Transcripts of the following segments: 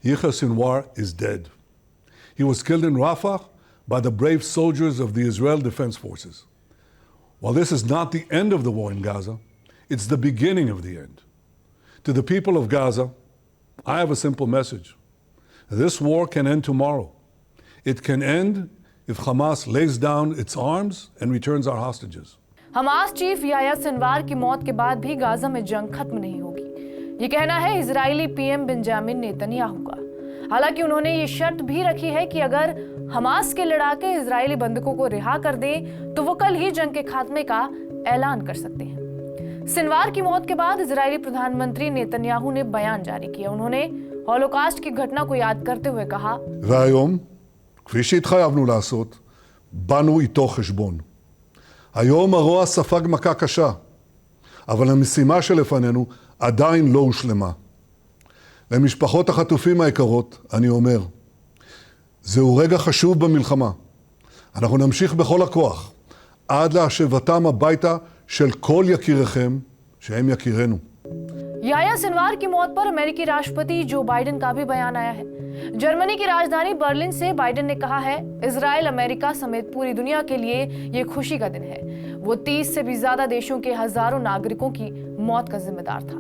Yahya Sinwar is dead. He was killed in Rafah by the brave soldiers of the Israel Defense Forces. While this is not the end of the war in Gaza, it's the beginning of the end. To the people of Gaza, I have a simple message. This war can end tomorrow. It can end if Hamas lays down its arms and returns our hostages. Hamas chief Yahya Sinwar की मौत के बाद भी Gaza में जंग खत्म नहीं होगी, ये कहना है इजरायली पीएम बेंजामिन नेतन्याहू का। हालांकि उन्होंने ये शर्त भी रखी है कि अगर हमास के लड़ाके इजरायली बंधकों को रिहा कर दें तो वो कल ही जंग के खात्मे का ऐलान कर सकते हैं। सिनवार की मौत के बाद इजरायली प्रधानमंत्री नेतन्याहू ने बयान जारी किया। उन्होंने हॉलोकास्ट की घटना को याद करते हुए कहा, והיום, כפי שהתחייבנו לעשות, באנו איתו חשבון. היום הרוע ספג מכה קשה, אבל המשימה שלפנינו עדיין לא הושלמה. למשפחות החטופים היקרות, אני אומר, זהו רגע חשוב במלחמה. אנחנו נמשיך בכל הכוח, עד להשבתם הביתה של כל יקיריכם, שהם יקירנו. याह्या सिनवार की मौत पर अमेरिकी राष्ट्रपति जो बाइडेन का भी बयान आया है। जर्मनी की राजधानी बर्लिन से बाइडेन ने कहा है, इजराइल अमेरिका समेत पूरी दुनिया के लिए ये खुशी का दिन है। वो 30 से भी ज्यादा देशों के हजारों नागरिकों की मौत का जिम्मेदार था।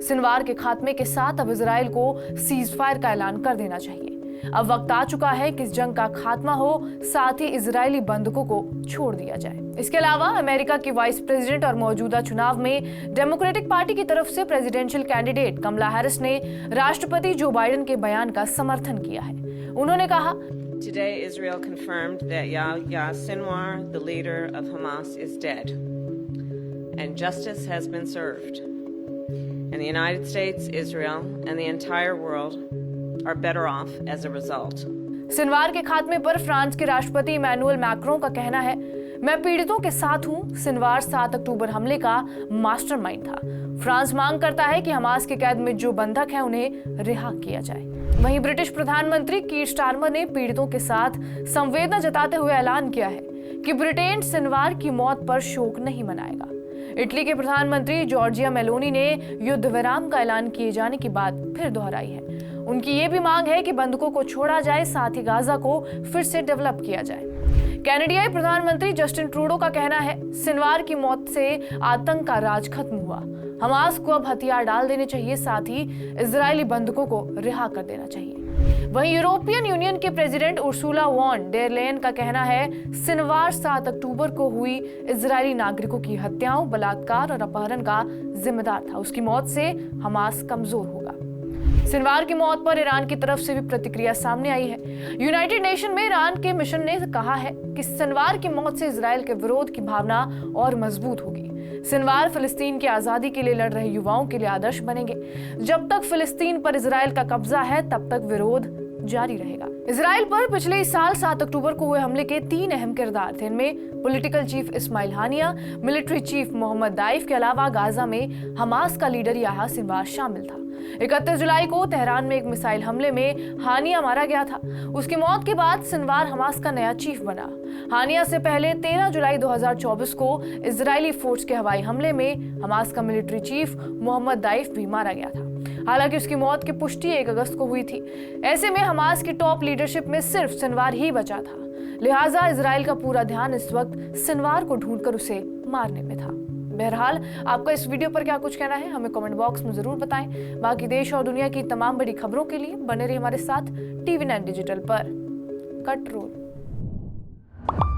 सिनवार के खात्मे के साथ अब इजराइल को सीज फायर का ऐलान कर देना चाहिए। अब वक्त आ चुका है कि इस जंग का खात्मा हो, साथ ही इजरायली बंधकों को छोड़ दिया जाए। इसके अलावा अमेरिका की वाइस प्रेसिडेंट और मौजूदा चुनाव में डेमोक्रेटिक पार्टी की तरफ से प्रेसिडेंशियल कैंडिडेट कमला हैरिस ने राष्ट्रपति जो बाइडेन के बयान का समर्थन किया है। उन्होंने कहा, Today Israel confirmed that Yahya Sinwar, the leader of Hamas, is dead and justice has been served. And the United States, Israel, and the entire world are better off as a result. Sinwar के खात्मे पर France के राष्ट्रपति Emmanuel Macron का कहना है, मैं पीड़ितों के साथ हूं। सिनवार 7 अक्टूबर हमले का मास्टरमाइंड था। फ्रांस मांग करता है कि हमास के कैद में जो बंधक हैं उन्हें रिहा किया जाए। वहीं ब्रिटिश प्रधानमंत्री कीर स्टारमर ने पीड़ितों के साथ संवेदना जताते हुए ऐलान किया है कि ब्रिटेन सिनवार की मौत पर शोक नहीं मनाएगा। इटली के प्रधानमंत्री जॉर्जिया मेलोनी ने युद्ध विराम का ऐलान किए जाने की बात फिर दोहराई है। उनकी ये भी मांग है कि बंधकों को छोड़ा जाए, साथ ही गाजा को फिर से डेवलप किया जाए। कनाडाई प्रधानमंत्री जस्टिन ट्रूडो का कहना है, सिनवार की मौत से आतंक का राज खत्म हुआ। हमास को अब हथियार डाल देने चाहिए, साथ ही इजरायली बंधकों को रिहा कर देना चाहिए। वहीं यूरोपियन यूनियन के president Ursula von der Leyen का कहना है, सिनवार 7 अक्टूबर को हुई इजरायली नागरिकों की हत्याओं, बलात्कार और अपहरण का जिम्मेदार था। उसकी मौत से हमास कमजोर होगा। सिनवार की मौत पर ईरान की तरफ से भी प्रतिक्रिया सामने आई है। यूनाइटेड नेशन में ईरान के मिशन ने कहा है कि सिनवार की मौत से इजराइल के विरोध की भावना और मजबूत होगी। सिनवार फिलिस्तीन की आजादी के लिए लड़ रहे युवाओं के लिए आदर्श बनेंगे। जब तक फिलिस्तीन पर इजराइल का कब्जा है, तब तक विरोध जारी रहेगा। इजराइल पर पिछले साल 7 अक्टूबर को हुए हमले के 3 अहम किरदार थे। इनमें पॉलिटिकल चीफ इस्माइल हानिया, मिलिट्री चीफ मोहम्मद दाइफ के अलावा गाजा में हमास का लीडर याह्या सिनवार शामिल था। 31 जुलाई को तेहरान में एक मिसाइल हमले में हानिया मारा गया था। उसकी मौत के बाद सिनवार हमास का नया चीफ बना। हानिया से पहले 13 जुलाई 2024 को इजरायली फोर्स के हवाई हमले में हमास का मिलिट्री चीफ मोहम्मद दाइफ भी मारा गया था। हालांकि उसकी मौत की पुष्टि 1 अगस्त को हुई थी। ऐसे में हमास की टॉप लीडरशिप में सिर्फ सिनवार ही बचा था। लिहाजा इजराइल का पूरा ध्यान इस वक्त सिनवार को ढूंढकर उसे मारने में था। बहरहाल, आपका इस वीडियो पर क्या कुछ कहना है, हमें कमेंट बॉक्स में जरूर बताएं। बाकी देश और दुनिया की तमाम बड़ी खबरों के लिए बने रहिए हमारे साथ TV9 डिजिटल पर। Cut role.